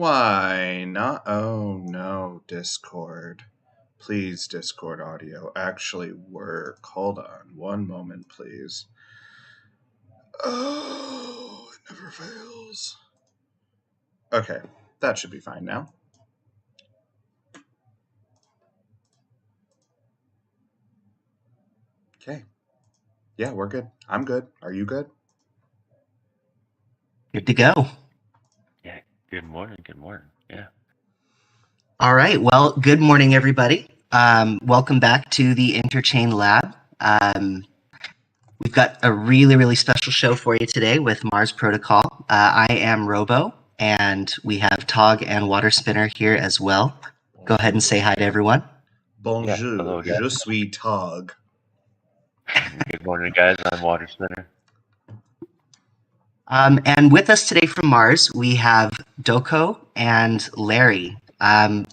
Why not? Oh no, Discord. Please, Discord audio, actually work. Hold on one moment, please. Oh, it never fails. Okay, that should be fine now. Okay. Yeah, we're good. I'm good. Are you good? Good to go. Yeah, good morning. Yeah. All right. Well, good morning, everybody. Welcome back to the Interchain Lab. We've got a really, really special show for you today with Mars Protocol. I am Robo, and we have Tog and Water Spinner here as well. Go ahead and say hi to everyone. Bonjour, hello, guys. je suis Tog. Good morning, guys. I'm Water Spinner. And with us today from Mars, we have Doko and Larry. Doko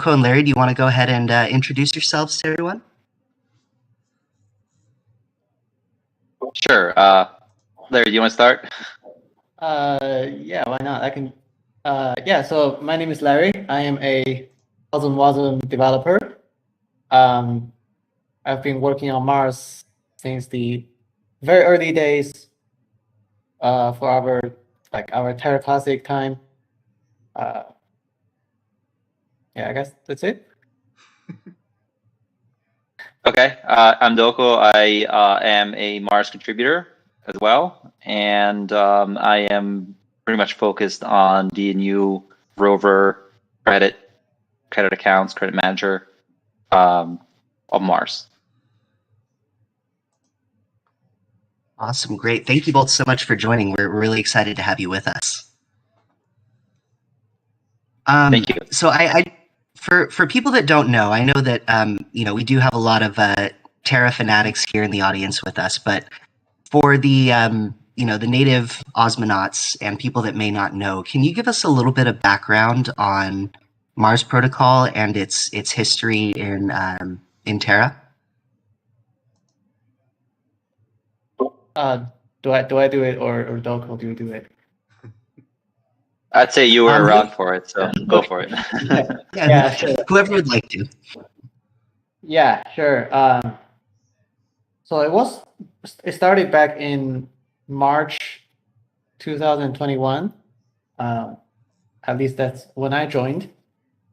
and Larry, do you want to go ahead and introduce yourselves to everyone? Sure. Larry, do you want to start? Yeah, why not? I can. So my name is Larry. I am a Osmo developer. I've been working on Mars since the very early days for our Terra Classic time. I guess that's it. Okay. I'm Doko. I am a Mars contributor as well, and I am pretty much focused on the new rover credit accounts, credit manager of Mars. Awesome, great. Thank you both so much for joining. We're really excited to have you with us. Thank you. So for people that don't know, I know that we do have a lot of Terra fanatics here in the audience with us, but for the the native osmonauts and people that may not know, can you give us a little bit of background on Mars Protocol and its history in Terra? Do I do it or Doko do you do it? I'd say you were around for it, so go for it. Yeah, sure. Whoever would like to. Yeah, sure. So it started back in March 2021. At least that's when I joined.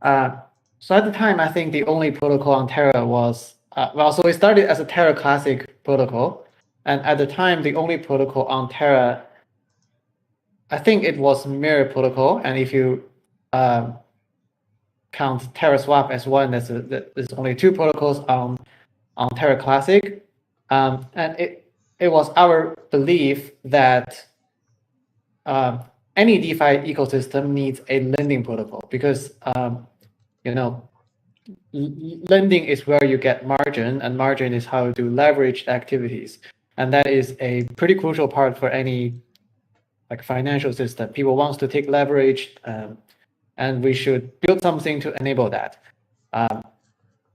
So at the time, I think the only protocol on Terra was so it started as a Terra Classic protocol, and at the time, the only protocol on Terra, I think it was Mirror Protocol, and if you count Terra Swap as one, there's only two protocols on Terra Classic, and it was our belief that any DeFi ecosystem needs a lending protocol because lending is where you get margin, and margin is how to leverage activities, and that is a pretty crucial part for any financial system. People wants to take leverage, and we should build something to enable that.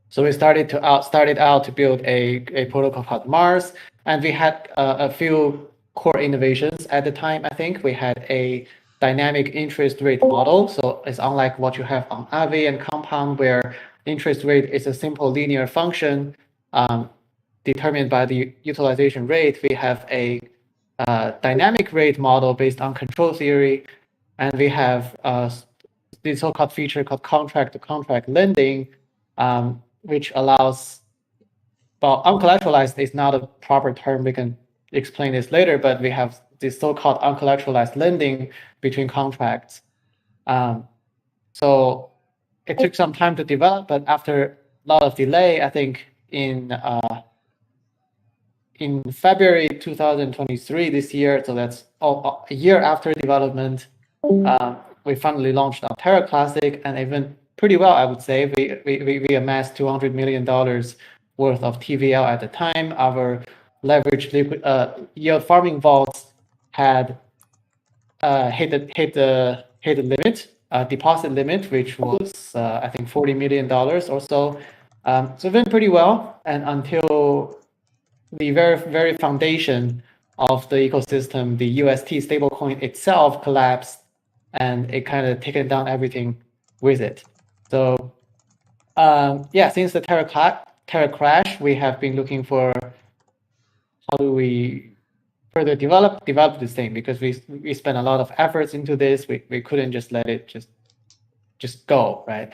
So we started out to build a protocol called Mars, and we had a few core innovations at the time. I think we had a dynamic interest rate model. So it's unlike what you have on Aave and Compound, where interest rate is a simple linear function determined by the utilization rate. We have a dynamic rate model based on control theory, and we have the so-called feature called contract-to-contract lending, which allows, well, uncollateralized is not a proper term. We can explain this later, but we have this so-called uncollateralized lending between contracts. So it took some time to develop, but after a lot of delay, I think in February 2023 this year, so that's a year after development, we finally launched our Terra Classic, and it went pretty well, I would say. We amassed $200 million worth of TVL at the time. Our leverage yield farming vaults had hit the limit, deposit limit, which was I think $40 million or so. So it went pretty well, and until the very foundation of the ecosystem, the UST stablecoin itself collapsed, and it kind of taken down everything with it. So since the Terra crash, we have been looking for how do we further develop this thing, because we spent a lot of efforts into this. We couldn't just let it just go, right?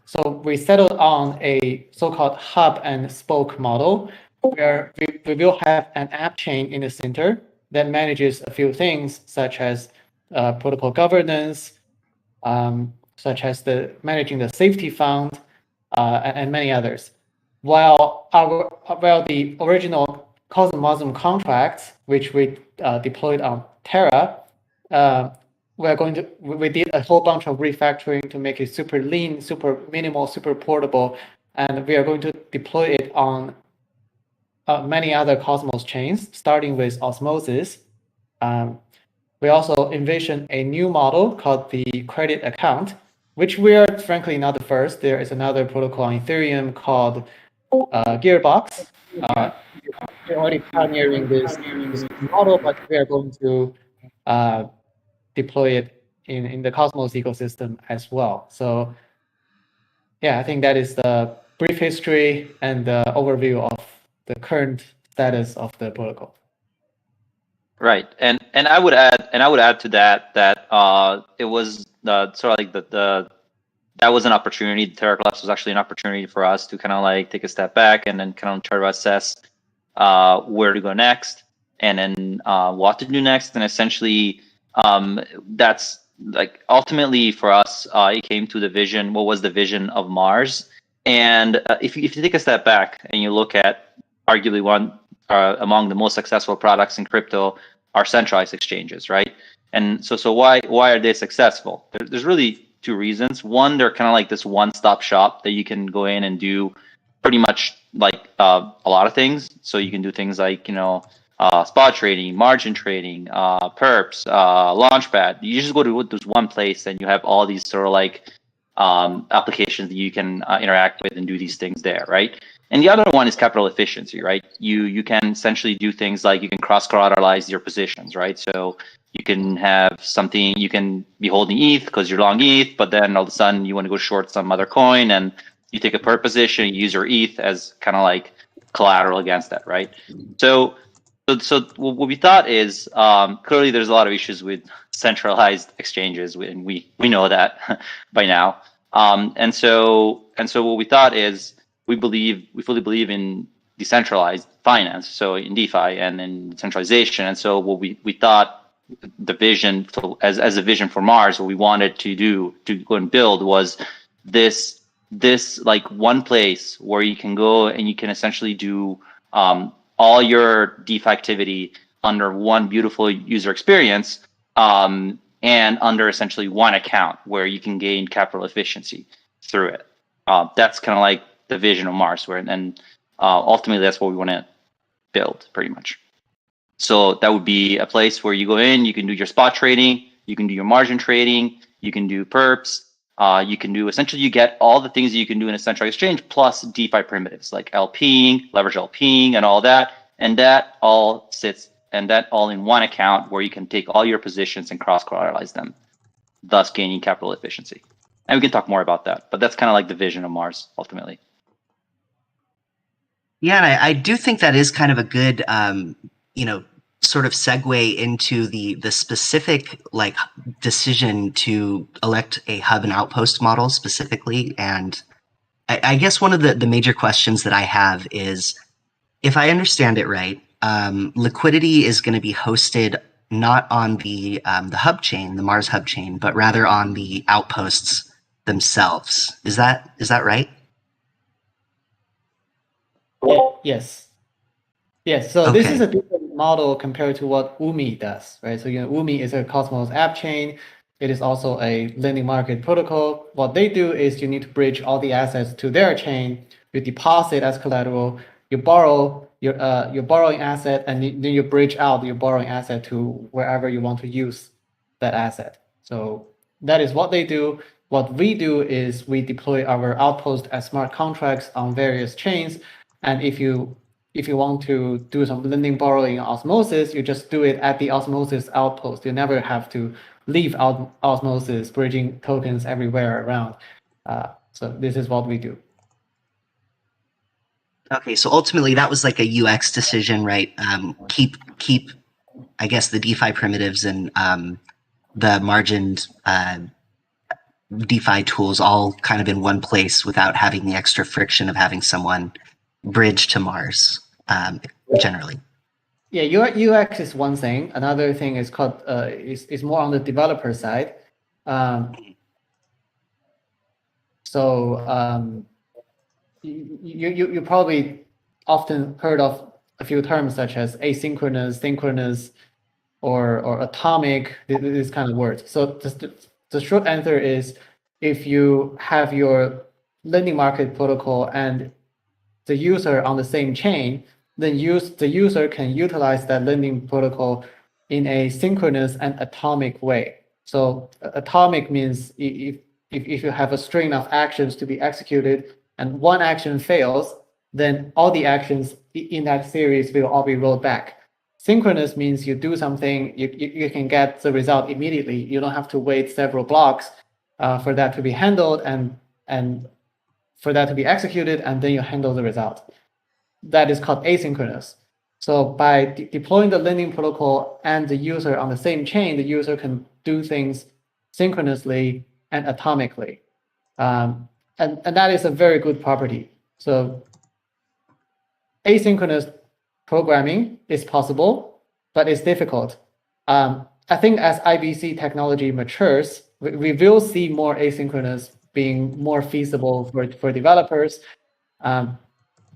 So we settled on a so-called hub and spoke model, where we will have an app chain in the center that manages a few things, such as protocol governance, such as managing the safety fund, and many others. While the original Cosmosm contracts, which we deployed on Terra, we did a whole bunch of refactoring to make it super lean, super minimal, super portable, and we are going to deploy it on many other Cosmos chains, starting with Osmosis. We also envision a new model called the credit account, which we are frankly not the first. There is another protocol on Ethereum called Gearbox. We're already pioneering this model, but we are going to deploy it in the Cosmos ecosystem as well. So yeah, I think that is the brief history and the overview of the current status of the protocol. Right, and I would add to that it was sort of like that was an opportunity. The Terra collapse was actually an opportunity for us to kind of like take a step back and then kind of try to assess where to go next, and then what to do next. And essentially, that's like ultimately for us, it came to the vision. What was the vision of Mars? And if you take a step back and you look at arguably one among the most successful products in crypto are centralized exchanges, right? And so why are they successful? There's really two reasons. One, they're kind of like this one-stop shop that you can go in and do pretty much like a lot of things. So you can do things like, spot trading, margin trading, perps, launchpad. You just go to this one place and you have all these sort of like applications that you can interact with and do these things there, right? And the other one is capital efficiency, right? You can essentially do things like you can cross-collateralize your positions, right? So you can have something, you can be holding ETH because you're long ETH, but then all of a sudden you want to go short some other coin and you take a perp position, you use your ETH as kind of like collateral against that, right? So what we thought is clearly there's a lot of issues with centralized exchanges, and we know that by now. And so what we thought is we fully believe in decentralized finance, so in DeFi and in decentralization. And so what we thought the vision as a vision for Mars, what we wanted to do to go and build was this like one place where you can go and you can essentially do all your DeFi activity under one beautiful user experience, and under essentially one account where you can gain capital efficiency through it. That's kind of like the vision of Mars, and ultimately that's what we want to build pretty much. So that would be a place where you go in, you can do your spot trading, you can do your margin trading, you can do perps, you can do essentially you get all the things that you can do in a centralized exchange plus DeFi primitives like LPing, leverage LPing, and all that, and that all sits in one account where you can take all your positions and cross-collateralize them, thus gaining capital efficiency. And we can talk more about that, but that's kind of like the vision of Mars ultimately. Yeah, and I do think that is kind of a good, sort of segue into the specific like decision to elect a hub and outpost model specifically. And I guess one of the major questions that I have is, if I understand it right, liquidity is going to be hosted not on the hub chain, the Mars hub chain, but rather on the outposts themselves. Is that right? Yes. So Okay. This is a different model compared to what UMI does, right? So UMI is a Cosmos app chain. It is also a lending market protocol. What they do is you need to bridge all the assets to their chain. You deposit as collateral. You borrow your borrowing asset, and then you bridge out your borrowing asset to wherever you want to use that asset. So that is what they do. What we do is we deploy our outpost as smart contracts on various chains. And if you want to do some lending borrowing osmosis, you just do it at the osmosis outpost. You never have to leave out osmosis, bridging tokens everywhere around. So this is what we do. Okay, so ultimately that was like a UX decision, right? Keep, I guess, the DeFi primitives and the margined DeFi tools all kind of in one place without having the extra friction of having someone bridge to Mars, generally. Yeah, UX is one thing. Another thing is called is more on the developer side. You probably often heard of a few terms such as asynchronous, synchronous, or atomic, this kind of words. So the short answer is, if you have your lending market protocol and the user on the same chain, then the user can utilize that lending protocol in a synchronous and atomic way. So atomic means if you have a string of actions to be executed and one action fails, then all the actions in that series will all be rolled back. Synchronous means you do something, you can get the result immediately. You don't have to wait several blocks for that to be handled and for that to be executed, and then you handle the result. That is called asynchronous. So by deploying the lending protocol and the user on the same chain, the user can do things synchronously and atomically. And that is a very good property. So asynchronous programming is possible, but it's difficult. I think as IBC technology matures, we will see more asynchronous being more feasible for developers.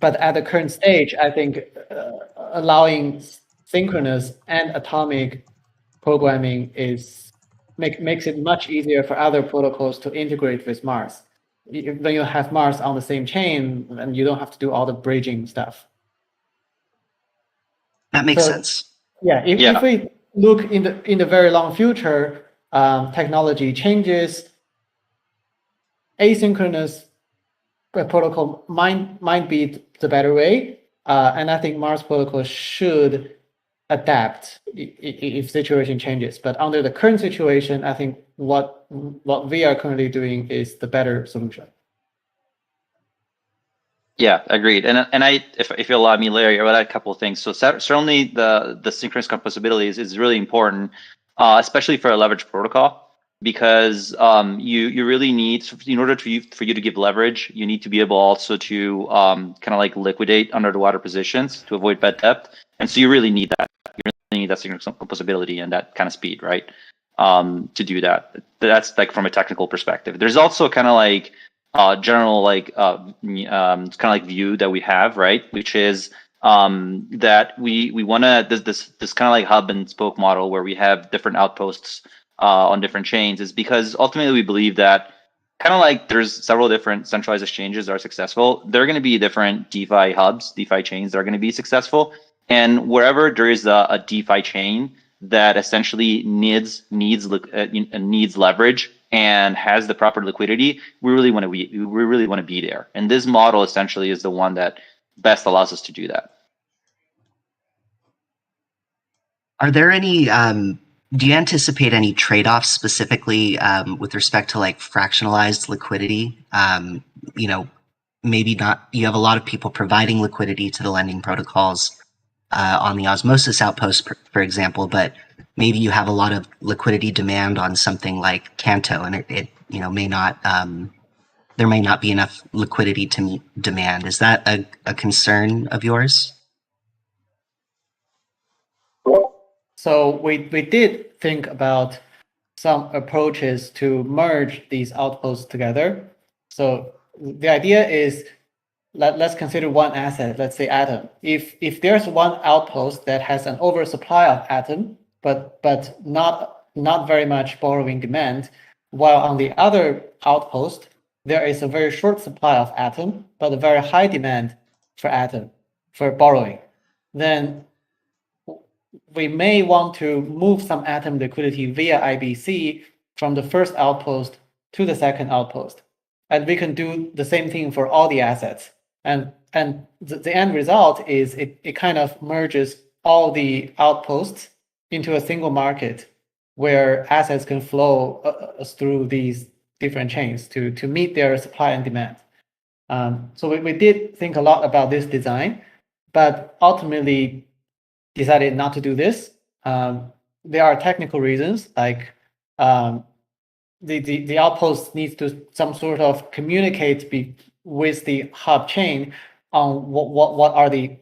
But at the current stage, I think allowing synchronous and atomic programming makes it much easier for other protocols to integrate with Mars. When you have Mars on the same chain, and you don't have to do all the bridging stuff. That makes sense. Yeah, if we look in the very long future, technology changes, asynchronous protocol might be the better way, and I think Mars protocol should adapt if situation changes. But under the current situation, I think what we are currently doing is the better solution. Yeah, agreed. And if you allow me, Larry, I would add a couple of things. So certainly the synchronous composability is really important, especially for a leverage protocol, because you really need, in order for you to give leverage, you need to be able also to kind of like liquidate under the water positions to avoid bed depth, and so you really need that. You really need that synchronous composability and that kind of speed, right? To do that. That's like from a technical perspective. There's also kind of like general like kind of like view that we have, right? Which is that we want to this kind of like hub and spoke model where we have different outposts on different chains, is because ultimately we believe that kind of like there's several different centralized exchanges that are successful. There are going to be different DeFi hubs, DeFi chains that are going to be successful, and wherever there is a DeFi chain that essentially needs leverage and has the proper liquidity, we really want to be there. And this model essentially is the one that best allows us to do that. Are there any? Do you anticipate any trade-offs specifically with respect to like fractionalized liquidity? Maybe not. You have a lot of people providing liquidity to the lending protocols on the Osmosis outpost, for example, but maybe you have a lot of liquidity demand on something like Canto, and it may not. There may not be enough liquidity to meet demand. Is that a concern of yours? So we did think about some approaches to merge these outposts together. So the idea is, let's consider one asset, let's say Atom. If there's one outpost that has an oversupply of Atom, but not very much borrowing demand, while on the other outpost there is a very short supply of Atom, but a very high demand for Atom for borrowing, then we may want to move some Atom liquidity via IBC from the first outpost to the second outpost. And we can do the same thing for all the assets. And the end result is it kind of merges all the outposts into a single market where assets can flow through these different chains to meet their supply and demand. So we did think a lot about this design, but ultimately decided not to do this. There are technical reasons, like the outpost needs to some sort of communicate with the hub chain on what are the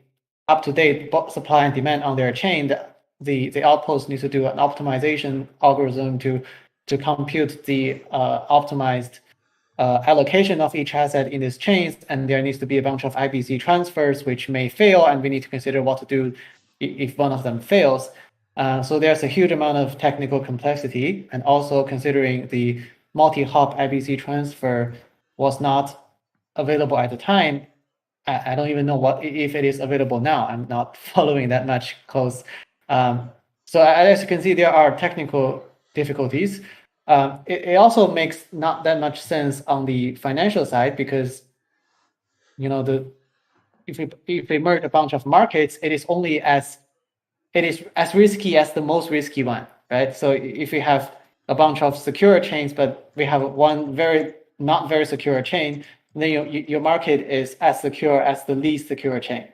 up-to-date supply and demand on their chain. The outpost needs to do an optimization algorithm to compute the optimized allocation of each asset in these chains, and there needs to be a bunch of IBC transfers which may fail, and we need to consider what to do if one of them fails. So there's a huge amount of technical complexity, and also considering the multi-hop IBC transfer was not available at the time. I don't even know if it is available now. I'm not following that much close. So as you can see, there are technical difficulties. It also makes not that much sense on the financial side, because if we merge a bunch of markets, it is as risky as the most risky one, right? So if we have a bunch of secure chains, but we have one not very secure chain, then your market is as secure as the least secure chain.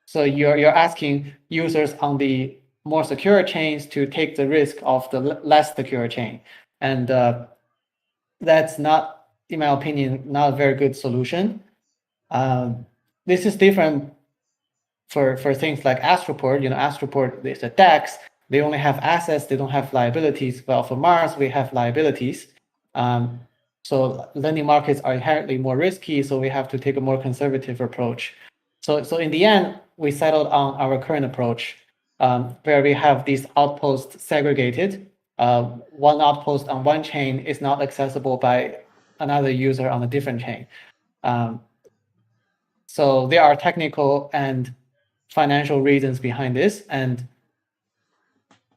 So you're asking users on the more secure chains to take the risk of the less secure chain, and that's not, in my opinion, not a very good solution. This is different for things like Astroport. Astroport is a DEX. They only have assets, they don't have liabilities. Well, for Mars, we have liabilities. So lending markets are inherently more risky, so we have to take a more conservative approach. So in the end, we settled on our current approach, where we have these outposts segregated. One outpost on one chain is not accessible by another user on a different chain. So there are technical and financial reasons behind this, and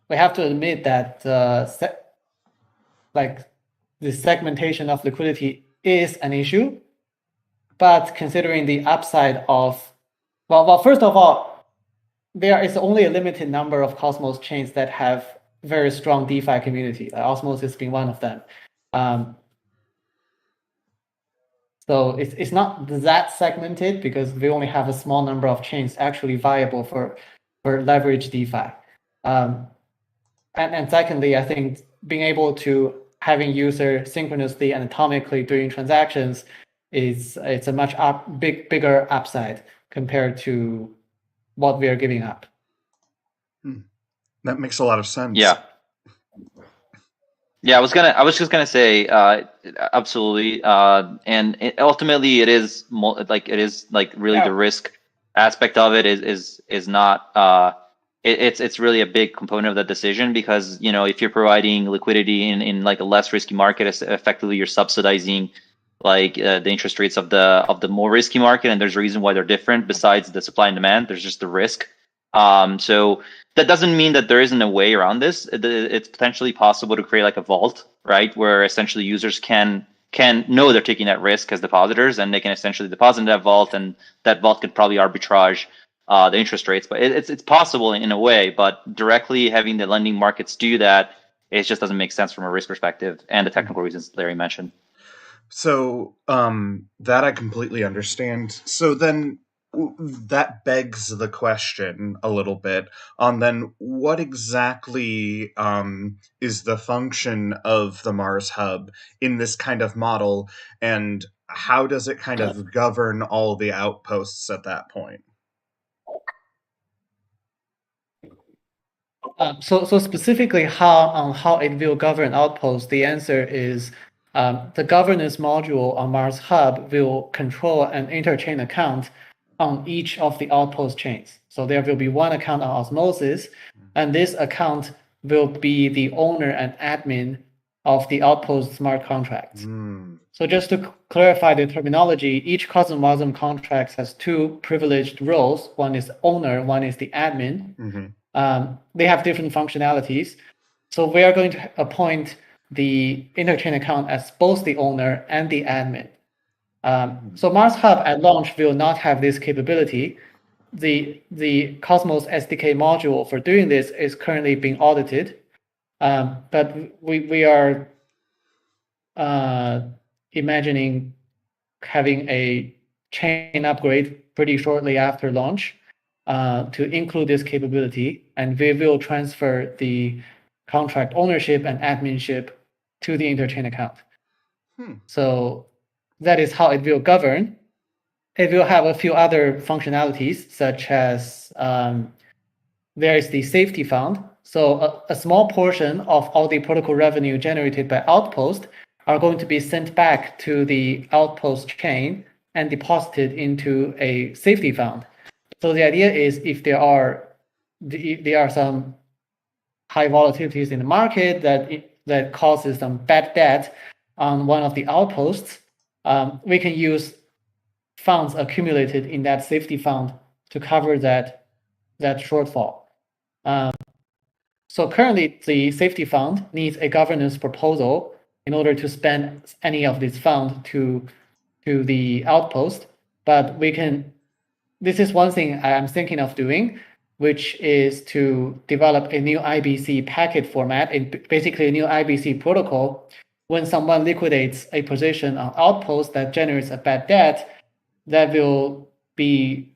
we have to admit that the segmentation of liquidity is an issue. But considering the upside of, well, first of all, there is only a limited number of Cosmos chains that have very strong DeFi community, Osmosis being one of them. So it's not that segmented, because we only have a small number of chains actually viable for leverage DeFi. And secondly, I think being able to having user synchronously and atomically doing transactions it's a much bigger upside compared to what we are giving up. That makes a lot of sense. Yeah, I was just gonna say, absolutely, and ultimately, it is really the risk aspect of it is not. It's really a big component of the decision, because if you're providing liquidity in like a less risky market, it's effectively you're subsidizing the interest rates of the more risky market, and there's a reason why they're different. Besides the supply and demand, there's just the risk. So that doesn't mean that there isn't a way around this. It's potentially possible to create like a vault, right, where essentially users can know they're taking that risk as depositors, and they can essentially deposit in that vault, and that vault could probably arbitrage the interest rates. But it's possible in a way, but directly having the lending markets do that, it just doesn't make sense from a risk perspective and the technical reasons Larry mentioned. So that I completely understand. So then that begs the question a little bit on then what exactly is the function of the Mars hub in this kind of model, and how does it kind of govern all the outposts at that point? So specifically how it will govern outposts, the answer is the governance module on Mars Hub will control an interchain account on each of the outpost chains. So there will be one account on Osmosis, and this account will be the owner and admin of the outpost smart contracts. So just to clarify the terminology, each Cosmosm contract has two privileged roles. One is owner, one is the admin. They have different functionalities. So we are going to appoint the interchain account as both the owner and the admin. So Mars Hub at launch will not have this capability. The Cosmos SDK module for doing this is currently being audited. But we are imagining having a chain upgrade pretty shortly after launch to include this capability, and we will transfer the contract ownership and adminship to the interchain account. So that is how it will govern. It will have a few other functionalities, such as there is the safety fund. So a small portion of all the protocol revenue generated by Outpost are going to be sent back to the Outpost chain and deposited into a safety fund. So the idea is if there are some high volatilities in the market that causes some bad debt on one of the outposts, we can use funds accumulated in that safety fund to cover that shortfall. So currently, the safety fund needs a governance proposal in order to spend any of this fund to the outpost. But we can. This is one thing I'm thinking of doing, which is to develop a new IBC packet format, and basically a new IBC protocol. When someone liquidates a position on outpost that generates a bad debt, that will be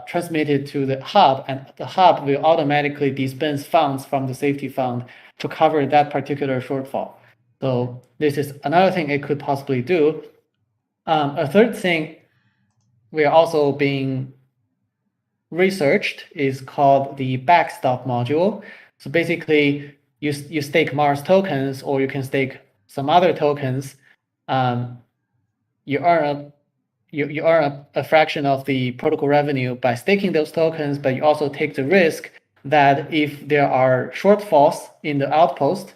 transmitted to the hub, and the hub will automatically dispense funds from the safety fund to cover that particular shortfall. So this is another thing it could possibly do. A third thing we are also being researched is called the backstop module. So basically, you stake Mars tokens, or you can stake some other tokens. You earn a fraction of the protocol revenue by staking those tokens, but you also take the risk that if there are shortfalls in the outpost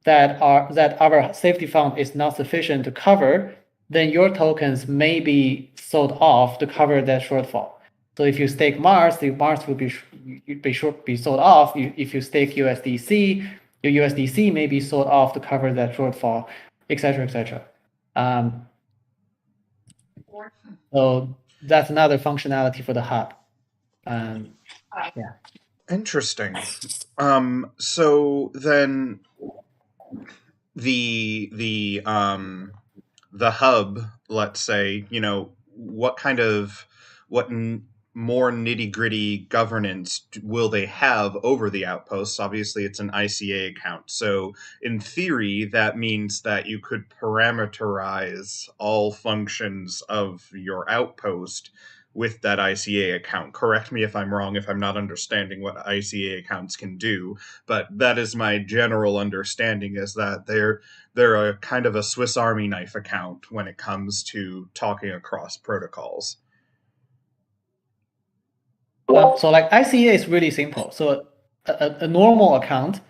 that our safety fund is not sufficient to cover, then your tokens may be sold off to cover that shortfall. So if you stake Mars, the Mars will be sold off. If you stake USDC, your USDC may be sold off to cover that shortfall, etc., etc. So that's another functionality for the hub. Yeah. Interesting. So then the hub, let's say, what more nitty-gritty governance will they have over the outposts? Obviously, it's an ICA account. So in theory, that means that you could parameterize all functions of your outpost with that ICA account. Correct me if I'm wrong, if I'm not understanding what ICA accounts can do, but that is my general understanding, is that they're a kind of a Swiss Army knife account when it comes to talking across protocols. So like ICA is really simple. So a normal account,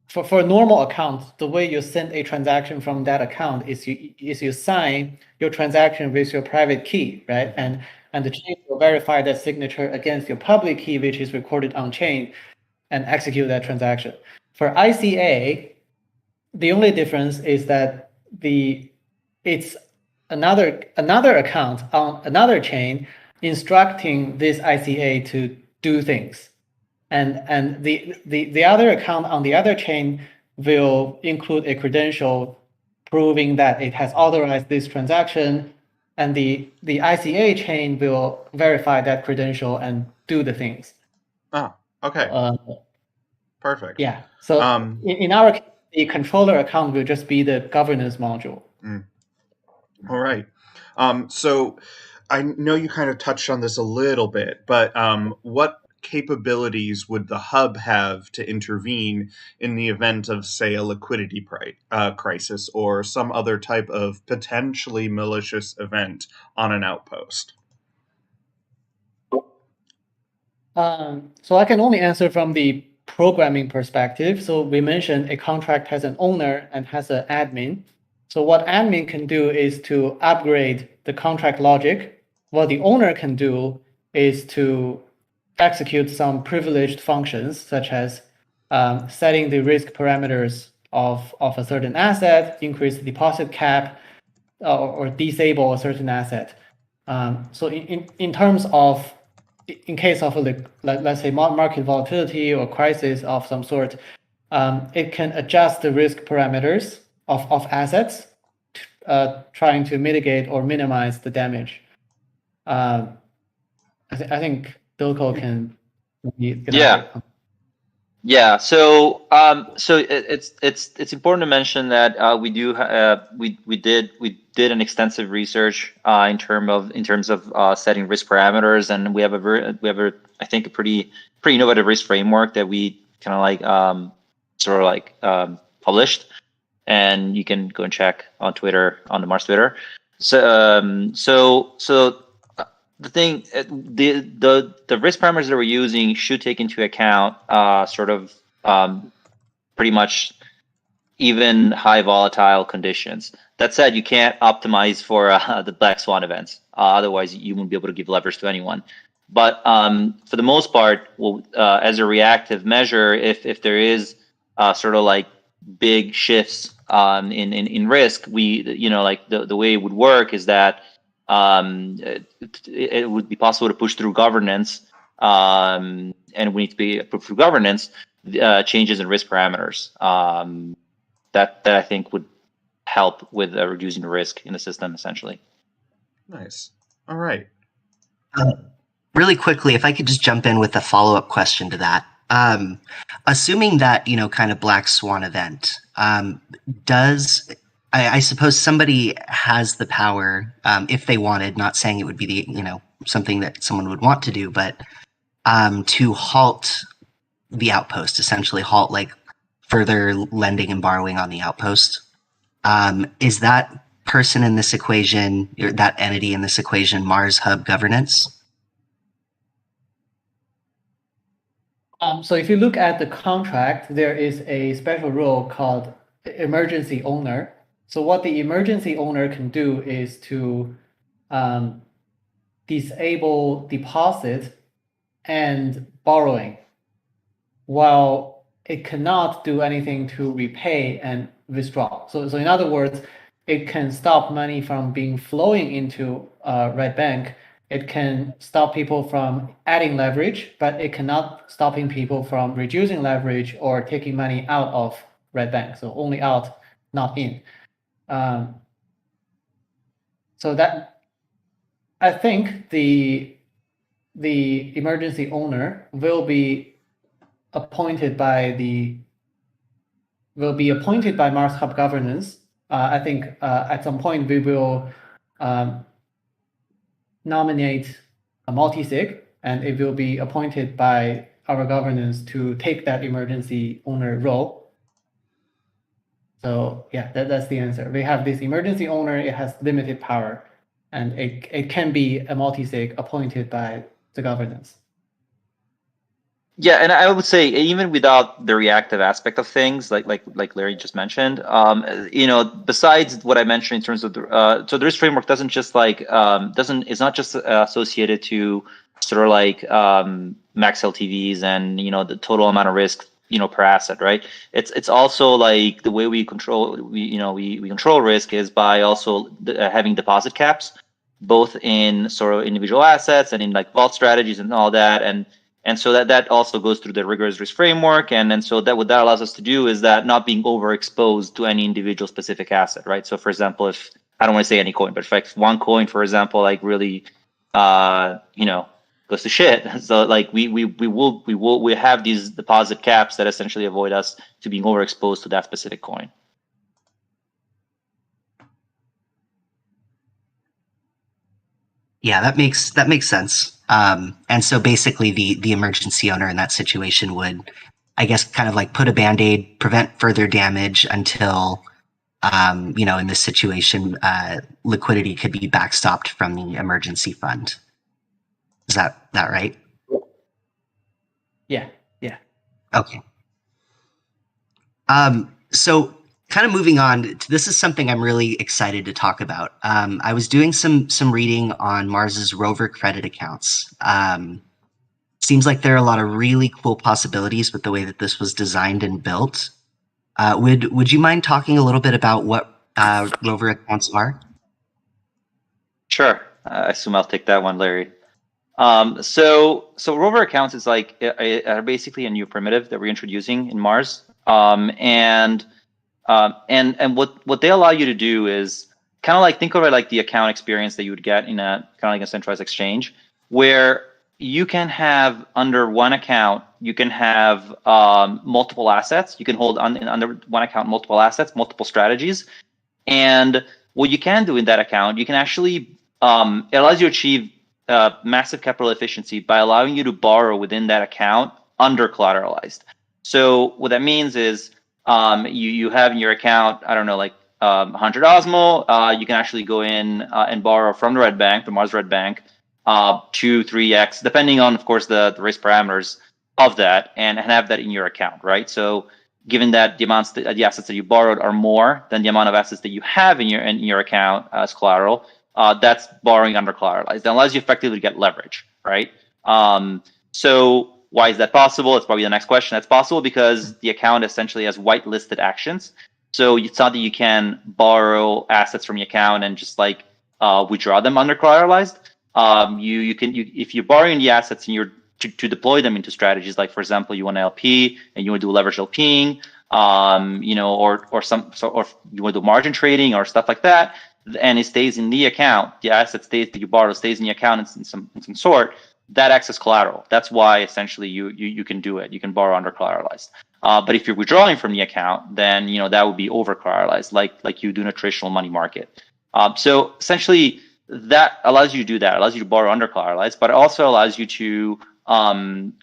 for a normal account, the way you send a transaction from that account is you sign your transaction with your private key, right? And the chain will verify that signature against your public key, which is recorded on chain, and execute that transaction. For ICA, the only difference is that it's another account on another chain instructing this ICA to do things, and the other account on the other chain will include a credential proving that it has authorized this transaction, and the ICA chain will verify that credential and do the things. Oh, okay. Perfect. Yeah. So in our case, the controller account will just be the governance module. All right. So I know you kind of touched on this a little bit, but what capabilities would the hub have to intervene in the event of, say, a liquidity crisis or some other type of potentially malicious event on an outpost? So I can only answer from the programming perspective. So we mentioned a contract has an owner and has an admin. So what admin can do is to upgrade the contract logic. What the owner can do is to execute some privileged functions, such as setting the risk parameters of a certain asset, increase the deposit cap, or disable a certain asset. So in terms of, in case of let's say market volatility or crisis of some sort, it can adjust the risk parameters of assets, trying to mitigate or minimize the damage. I think Doko can elaborate. Yeah. So it's important to mention that we did an extensive research in terms of setting risk parameters, and we have I think a pretty innovative risk framework that we kind of like published, and you can go and check on Twitter, on the Mars Twitter. So the thing, the risk parameters that we're using should take into account pretty much even high volatile conditions. That said, you can't optimize for the black swan events. Otherwise, you won't be able to give leverage to anyone. But for the most part, as a reactive measure, if there is big shifts in risk, the way it would work is that it would be possible to push through governance, and we need to be approved through governance changes in risk parameters. That I think would help with reducing the risk in the system, essentially. Nice. All right. Really quickly, if I could just jump in with a follow-up question to that. Assuming that, kind of black swan event, I suppose somebody has the power, if they wanted, not saying it would be something that someone would want to do, but to halt the outpost, essentially halt like further lending and borrowing on the outpost. Is that person in this equation, or that entity in this equation, Mars Hub governance? So if you look at the contract, there is a special rule called emergency owner. So what the emergency owner can do is to disable deposit and borrowing, while it cannot do anything to repay and withdraw. So in other words, it can stop money from being flowing into Red Bank. It can stop people from adding leverage, but it cannot stopping people from reducing leverage or taking money out of Red Bank. So only out, not in. So that, I think the emergency owner will be appointed by Mars Hub governance. I think at some point we will nominate a multi-sig, and it will be appointed by our governance to take that emergency owner role. So yeah, that's the answer. We have this emergency owner, it has limited power, and it can be a multi-sig appointed by the governance. Yeah, and I would say even without the reactive aspect of things, like Larry just mentioned, besides what I mentioned in terms of so the risk framework doesn't just it's not just associated to max LTVs and the total amount of risk per asset, right? It's also like the way we control we control risk is by also having deposit caps, both in individual assets and in vault strategies and all that, and so that also goes through the rigorous risk framework, and then so that what that allows us to do is that not being overexposed to any individual specific asset, right? So for example, if I don't want to say any coin, but if one coin, for example, really goes to shit, so we have these deposit caps that essentially avoid us to being overexposed to that specific coin. Yeah, that makes sense. And so basically the emergency owner in that situation would, I guess, kind of put a Band-Aid, prevent further damage until, in this situation, liquidity could be backstopped from the emergency fund. Is that right? Yeah. Okay. So kind of moving on, this is something I'm really excited to talk about. I was doing some reading on Mars's rover credit accounts. Seems like there are a lot of really cool possibilities with the way that this was designed and built. Would you mind talking a little bit about what rover accounts are? Sure. I assume I'll take that one, Larry. So rover accounts is are basically a new primitive that we're introducing in Mars. And what they allow you to do is kind of like, think of it like the account experience that you would get in a kind of like a centralized exchange, where you can have under one account, you can have multiple assets. You can hold under one account multiple assets, multiple strategies. And what you can do in that account, you can actually, it allows you to achieve massive capital efficiency by allowing you to borrow within that account under collateralized. So what that means is you have in your account, I don't know, like 100 Osmo, you can actually go in and borrow from the Red Bank, the Mars Red Bank, 2, 3x, depending on, of course, the risk parameters of that, and have that in your account, right? So given that the amounts, the assets that you borrowed are more than the amount of assets that you have in your account as collateral, that's borrowing under collateralized. That allows you effectively to get leverage, right? So why is that possible? It's probably the next question. That's possible because the account essentially has whitelisted actions. So it's not that you can borrow assets from your account and just like withdraw them under collateralized. You can if you're borrowing the assets and you're to deploy them into strategies, like for example, you want to LP and you want to do leverage LPing, or you want to do margin trading or stuff like that, and it stays in the account. The asset stays that you borrow stays in the account in some sort. That acts as collateral. That's why essentially you can do it. You can borrow under collateralized. But if you're withdrawing from the account, then that would be over collateralized, like you do in a traditional money market. So essentially, that allows you to do that. It allows you to borrow under collateralized, but it also allows you to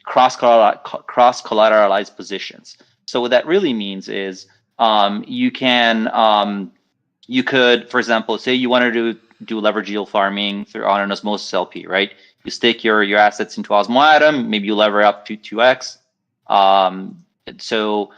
cross collateralized positions. So what that really means is you could, for example, say you wanted to do leverage yield farming on an osmosis LP, right? You stake your assets into Osmo Atom, maybe you lever up to 2x. So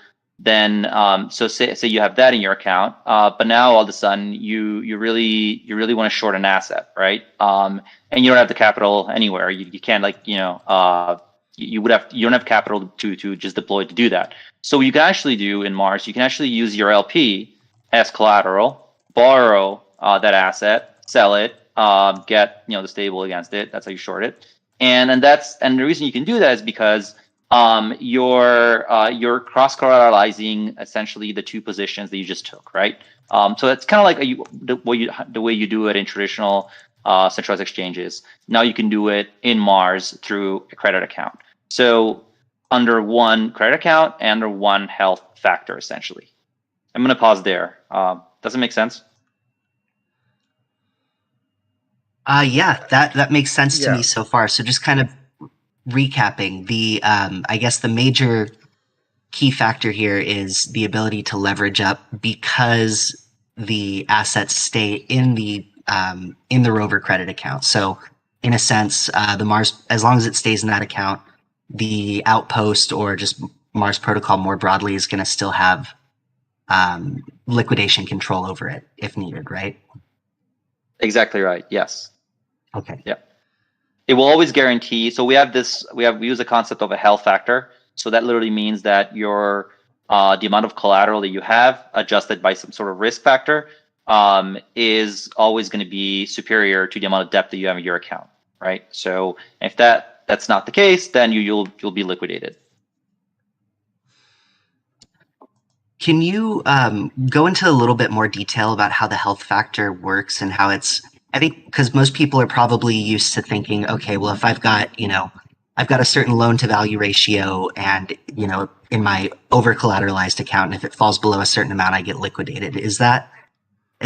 say you have that in your account, but now all of a sudden you really want to short an asset, right? And you don't have the capital anywhere. You can't you don't have capital to just deploy to do that. So what you can actually do in Mars, you can actually use your LP as collateral, borrow that asset, sell it, get the stable against it. That's how you short it. And the reason you can do that is because you're cross collateralizing essentially the two positions that you just took, right? So that's kind of like the way you do it in traditional centralized exchanges. Now you can do it in Mars through a credit account. So under one credit account and under one health factor, essentially. I'm going to pause there. Does it make sense? Yeah, that makes sense to me so far. So just kind of recapping, the I guess the major key factor here is the ability to leverage up because the assets stay in the rover credit account. So in a sense, the Mars, as long as it stays in that account, the outpost or just Mars protocol more broadly is going to still have liquidation control over it if needed, right? Exactly right. Yes. Okay. Yeah. It will always guarantee. So we use a concept of a health factor. So that literally means that your the amount of collateral that you have adjusted by some sort of risk factor is always going to be superior to the amount of debt that you have in your account, right? So if that's not the case, then you'll be liquidated. Can you go into a little bit more detail about how the health factor works and how it's? I think because most people are probably used to thinking, okay, well, if I've got a certain loan to value ratio and in my over collateralized account, and if it falls below a certain amount, I get liquidated. Is that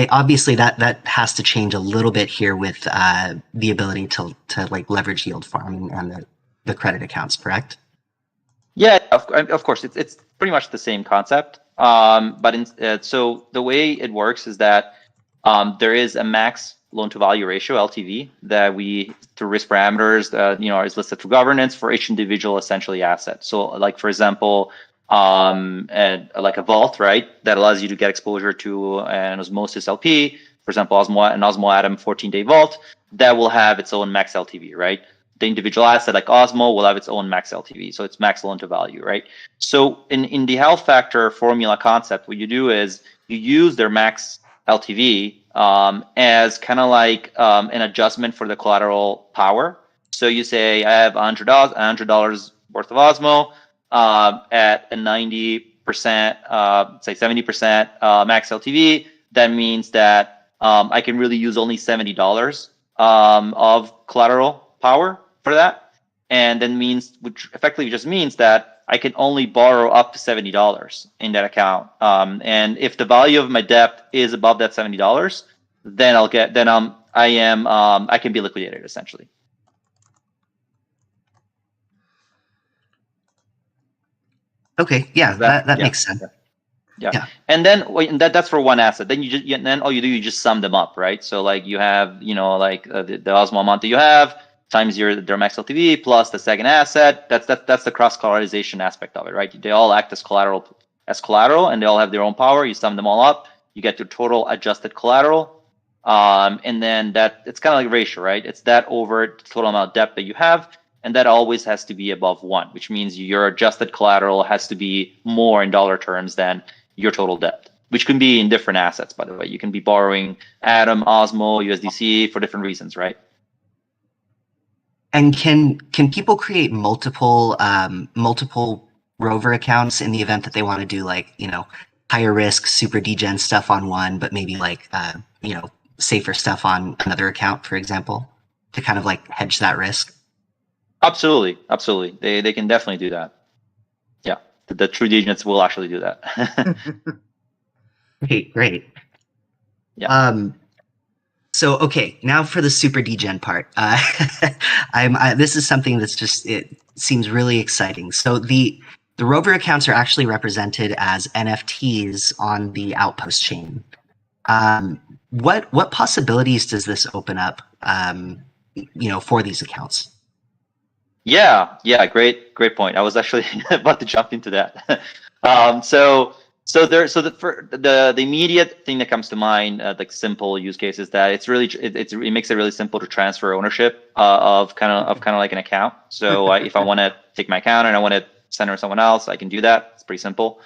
obviously that has to change a little bit here with the ability to like leverage yield farming and the credit accounts, correct? Yeah, of course, it's pretty much the same concept. So the way it works is that there is a max loan to value ratio (LTV) that we, through risk parameters, is listed through governance for each individual essentially asset. So, like for example, like a vault, right, that allows you to get exposure to an osmosis LP, for example, an Osmo Atom 14-day vault that will have its own max LTV, right? The individual asset like Osmo will have its own max LTV, so it's max loan to value, right? So in the health factor formula concept, what you do is you use their max LTV as kind of like an adjustment for the collateral power. So you say I have $100 worth of Osmo at a 90 say 70% max LTV, that means that I can really use only $70 of collateral power for that, and then which effectively just means that I can only borrow up to $70 in that account. And if the value of my debt is above that $70, then I can be liquidated essentially. Okay, yeah, that makes sense. Yeah. And then that's for one asset. Then then all you do, you just sum them up, right? So like you have, the Osmo amount that you have times their max LTV plus the second asset. That's the cross collateralization aspect of it, right? They all act as collateral, and they all have their own power. You sum them all up, you get your total adjusted collateral, and then it's kind of like a ratio, right? It's that over the total amount of debt that you have. And that always has to be above 1, which means your adjusted collateral has to be more in dollar terms than your total debt, which can be in different assets, by the way. You can be borrowing Atom, Osmo, USDC for different reasons, right? And can people create multiple rover accounts in the event that they want to do higher risk super degen stuff on one, but maybe safer stuff on another account, for example, to kind of hedge that risk? Absolutely. They can definitely do that. Yeah, the true degens will actually do that. Great. Yeah. So okay, now for the super degen part. This is something it seems really exciting. So the rover accounts are actually represented as NFTs on the Outpost chain. What possibilities does this open up? For these accounts? Yeah, great point. I was actually about to jump into that. The immediate thing that comes to mind, simple use case, is that it makes it really simple to transfer ownership of kind of like an account. So if I want to take my account and I want to send it to someone else, I can do that. It's pretty simple.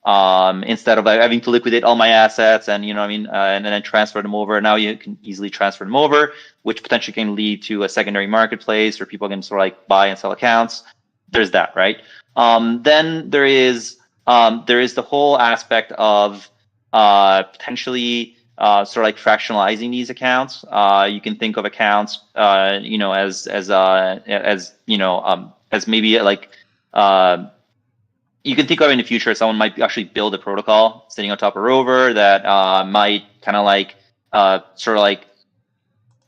Instead of having to liquidate all my assets and and then transfer them over. Now you can easily transfer them over, which potentially can lead to a secondary marketplace where people can sort of buy and sell accounts. There's that, right? Then there is the whole aspect of potentially fractionalizing these accounts. You can think of accounts, as maybe you can think of in the future, someone might actually build a protocol sitting on top of Rover that might kind of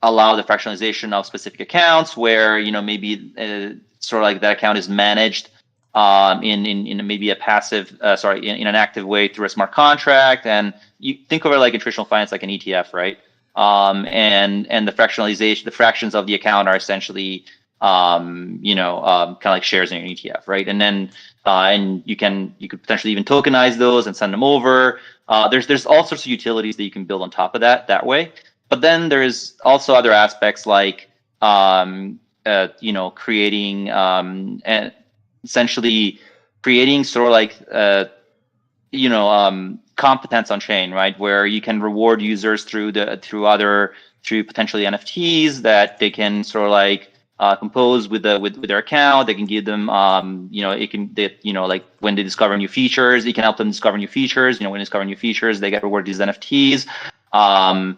allow the fractionalization of specific accounts where, maybe that account is managed in maybe a passive, in an active way through a smart contract. And you think of it like in traditional finance, like an ETF, right? And the fractionalization, the fractions of the account are essentially, kind of like shares in an ETF, right? And then and you could potentially even tokenize those and send them over. There's all sorts of utilities that you can build on top of that way. But then there's also other aspects like creating and essentially creating competence on chain, right? Where you can reward users through potentially NFTs that they can compose with their account. They can give them, when they discover new features, you can help them discover new features. When they discover new features, they get rewarded these NFTs. Or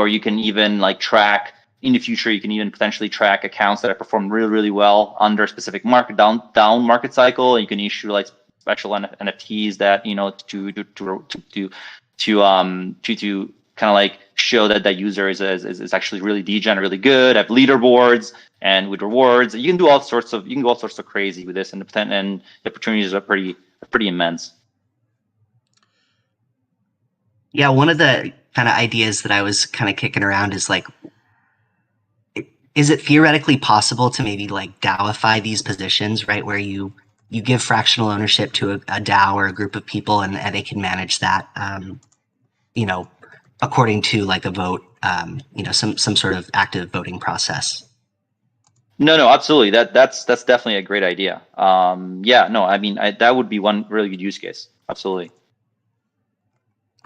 you can even track in the future. You can even potentially track accounts that have performed really, really well under a specific down market cycle. And you can issue special NFTs that to kind of show that user is actually really degen, really good, have leaderboards, and with rewards, you can do all sorts of crazy with this, and the opportunities are pretty immense. Yeah, one of the kind of ideas that I was kind of kicking around is is it theoretically possible to maybe DAOify these positions, right? Where you give fractional ownership to a DAO or a group of people, and they can manage that, according to a vote, some sort of active voting process. No, absolutely. That's definitely a great idea. That would be one really good use case. Absolutely.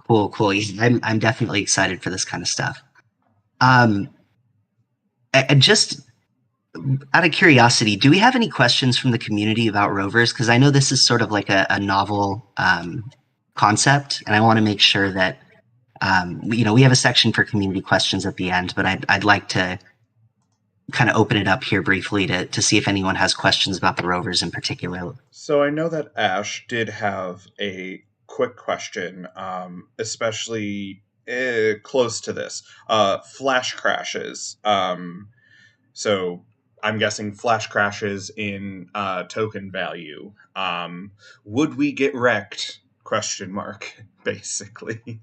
Cool. Yeah, I'm definitely excited for this kind of stuff. And just out of curiosity, do we have any questions from the community about rovers? Because I know this is sort of like a novel concept, and I want to make sure that we have a section for community questions at the end, but I'd like to kind of open it up here briefly to see if anyone has questions about the rovers in particular. So I know that Ash did have a quick question, especially close to this. Flash crashes. So I'm guessing flash crashes in token value. Would we get wrecked? Question mark, basically.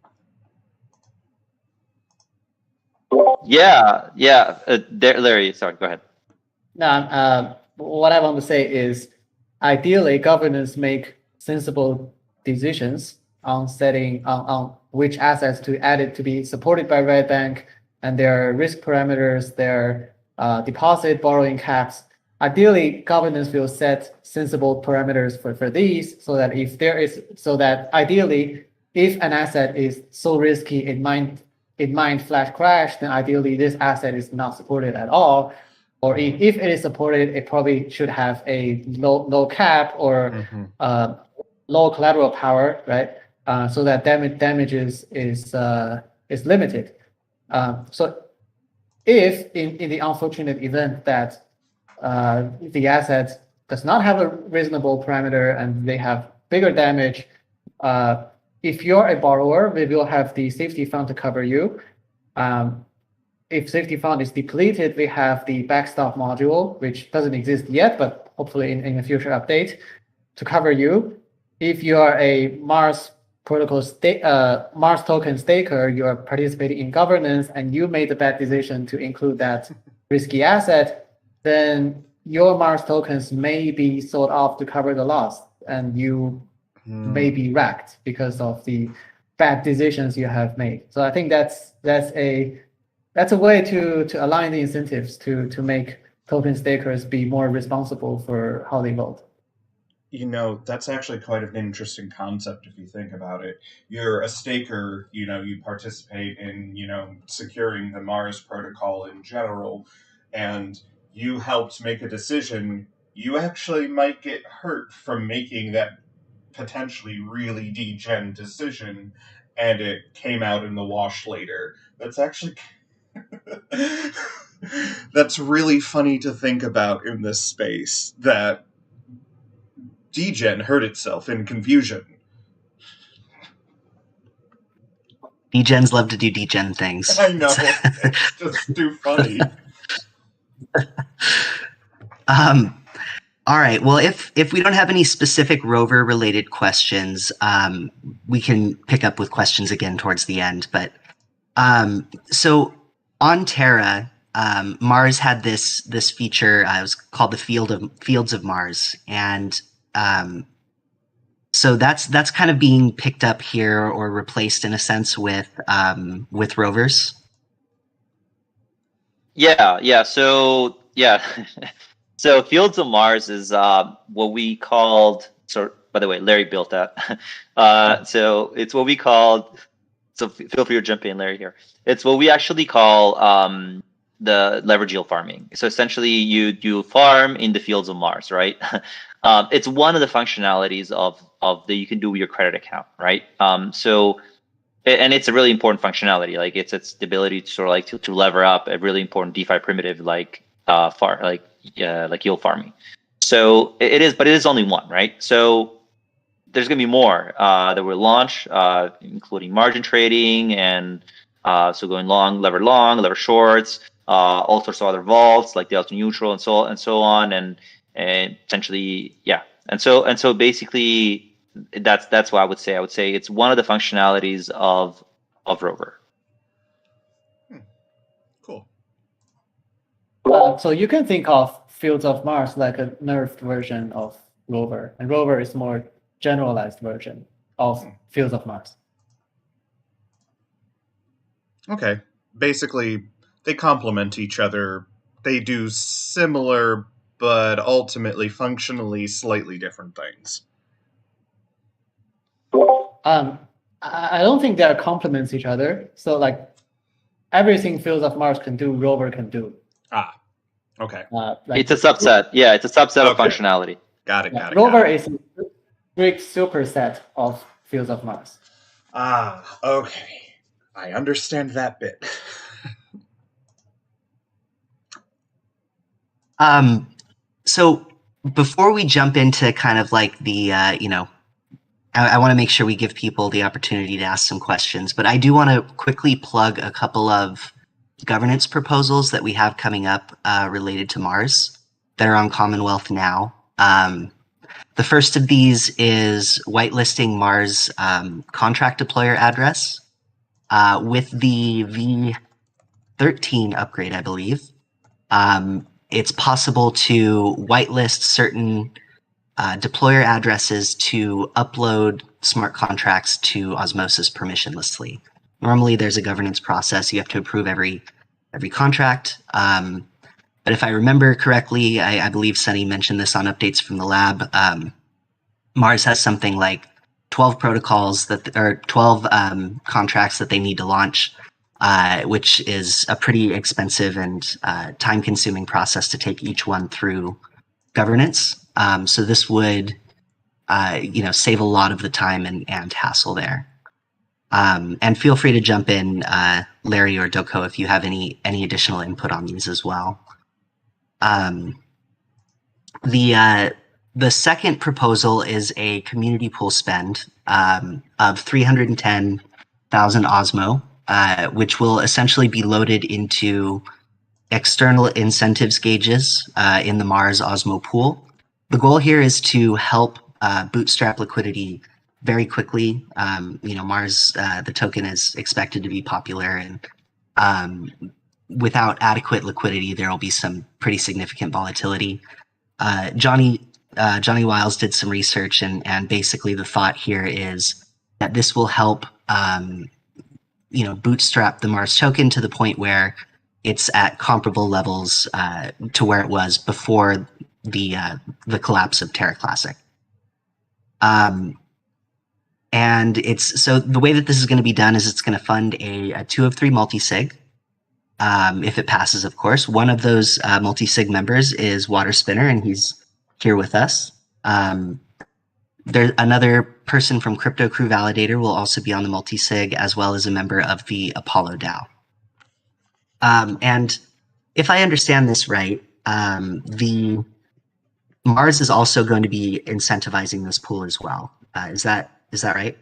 Yeah. Larry, sorry, go ahead. No, what I want to say is, ideally, governance make sensible decisions on setting on which assets to add it to be supported by Red Bank and their risk parameters, their deposit borrowing caps. Ideally, governance will set sensible parameters for these, so that ideally, if an asset is so risky it might flash crash, then ideally this asset is not supported at all. Or if it is supported, it probably should have a low cap or low collateral power, right? So that damage is limited. So if in the unfortunate event that the asset does not have a reasonable parameter and they have bigger damage, if you're a borrower, we will have the safety fund to cover you. If safety fund is depleted, we have the backstop module, which doesn't exist yet, but hopefully in a future update, to cover you. If you are a Mars protocol Mars token staker, you are participating in governance, and you made the bad decision to include that risky asset, then your Mars tokens may be sold off to cover the loss, and you may be wrecked because of the bad decisions you have made. So I think that's a way to align the incentives to make token stakers be more responsible for how they vote. That's actually quite an interesting concept if you think about it. You're a staker, you participate in, securing the Mars protocol in general, and you helped make a decision. You actually might get hurt from making that potentially really degen decision, and it came out in the wash later. That's actually that's really funny to think about in this space, that degen hurt itself in confusion. Degens love to do degen things. I know, it's just too funny. All right. Well, if we don't have any specific rover related questions, we can pick up with questions again towards the end. But so on Terra, Mars had this feature. It was called the Fields of Mars, and so that's kind of being picked up here or replaced in a sense with rovers. Yeah. So so Fields of Mars is what we called. So by the way, Larry built that. So it's what we called. So feel free to jump in, Larry. Here, it's what we actually call the leverage yield farming. So essentially, you farm in the Fields of Mars, right? It's one of the functionalities of that you can do with your credit account, right? So, and it's a really important functionality. Like it's the ability to sort of like to lever up a really important DeFi primitive like yield farming. So it is, but it is only one, right? So there's going to be more that will launch, including margin trading and so going long, lever shorts, all sorts of other vaults like delta neutral and so on, and essentially, yeah. And so basically, that's what I would say. I would say it's one of the functionalities of Rover. Cool. So you can think of Fields of Mars like a nerfed version of Rover, and Rover is more generalized version of Fields of Mars. Okay. Basically, they complement each other. They do similar, but ultimately, functionally, slightly different things. I don't think they are complements each other. So like everything Fields of Mars can do, Rover can do. Okay. It's a subset. Yeah, it's a subset of Okay. functionality. Got it. Rover is a strict superset of fields of Mars. Ah, okay. I understand that bit. So before we jump into kind of like the, I want to make sure we give people the opportunity to ask some questions, but I do want to quickly plug a couple of governance proposals that we have coming up related to Mars that are on Commonwealth now. The first of these is whitelisting Mars contract deployer address with the V13 upgrade, I believe. It's possible to whitelist certain deployer addresses to upload smart contracts to Osmosis permissionlessly. Normally, there's a governance process. You have to approve every contract. But if I remember correctly, I believe Sunny mentioned this on updates from the lab. Mars has something like 12 protocols or 12 contracts that they need to launch, which is a pretty expensive and time-consuming process to take each one through governance. So this would, save a lot of the time and hassle there. And feel free to jump in, Larry or Doko, if you have any additional input on these as well. The second proposal is a community pool spend of 310,000 Osmo, which will essentially be loaded into external incentives gauges in the Mars Osmo pool. The goal here is to help bootstrap liquidity very quickly. Mars, the token is expected to be popular, and without adequate liquidity, there will be some pretty significant volatility. Johnny Wiles did some research, and basically the thought here is that this will help bootstrap the Mars token to the point where it's at comparable levels to where it was before the collapse of Terra Classic. And so the way that this is going to be done is it's going to fund a 2 of 3 multi-sig. If it passes, of course. One of those multi-sig members is Water Spinner, and he's here with us. There's another person from Crypto Crew Validator will also be on the multi-sig, as well as a member of the Apollo DAO. And if I understand this right, the Mars is also going to be incentivizing this pool as well. Is that right?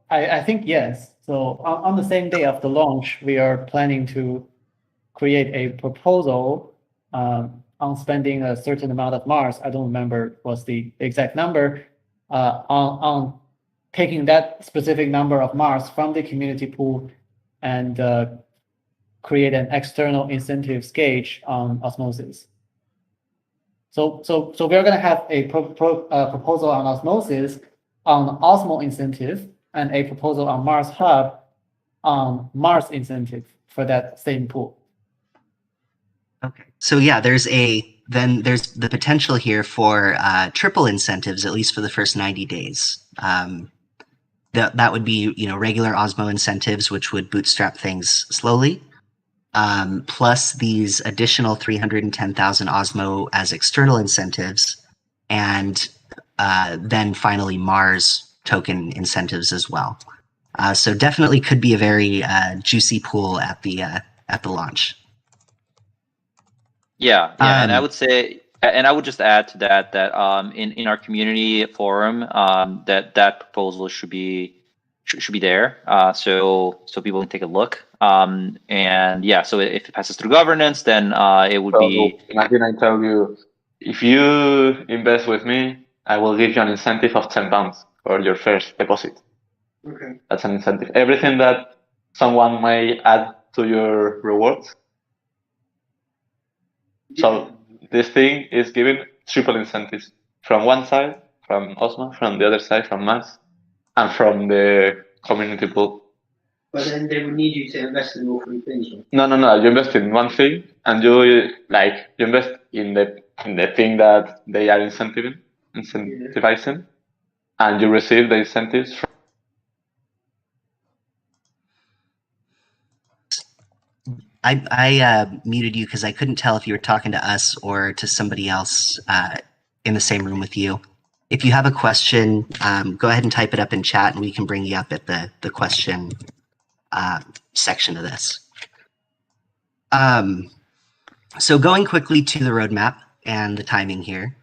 I think yes. So on the same day of the launch, we are planning to create a proposal on spending a certain amount of Mars. I don't remember what's the exact number, on taking that specific number of Mars from the community pool and create an external incentives gauge on Osmosis. So we're going to have a proposal on Osmosis on Osmo incentive and a proposal on Mars Hub on Mars incentive for that same pool. Okay. So yeah, there's the potential here for triple incentives, at least for the first 90 days. That would be regular Osmo incentives, which would bootstrap things slowly, plus these additional 310,000 Osmo as external incentives, and then finally Mars token incentives as well. So definitely could be a very juicy pool at the launch. Yeah, and I would say, and I would just add to that in our community forum, that proposal should be there, so people can take a look. And yeah, so if it passes through governance, then it would be. Imagine I tell you, if you invest with me, I will give you an incentive of £10 for your first deposit. Okay. That's an incentive. Everything that someone may add to your rewards. So this thing is giving triple incentives from one side, from Osmo, from the other side, from Mars, and from the community pool. But then they would need you to invest in all 3 things. Right? No. You invest in one thing, and you invest in the thing that they are incentivizing, and you receive the incentives from. I muted you because I couldn't tell if you were talking to us or to somebody else in the same room with you. If you have a question, go ahead and type it up in chat, and we can bring you up at the question section of this. So going quickly to the roadmap and the timing here.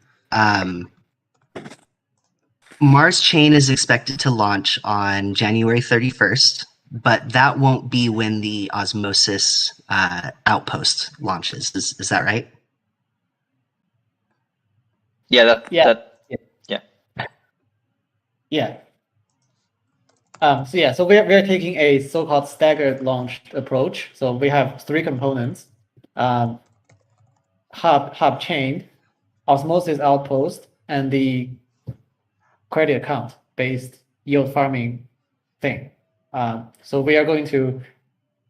Mars Chain is expected to launch on January 31st, but that won't be when the Osmosis outpost launches. Is that right? Yeah, Yeah. So we're taking a so-called staggered launch approach. So we have 3 components: hub chain, osmosis outpost, and the credit account based yield farming thing. So we are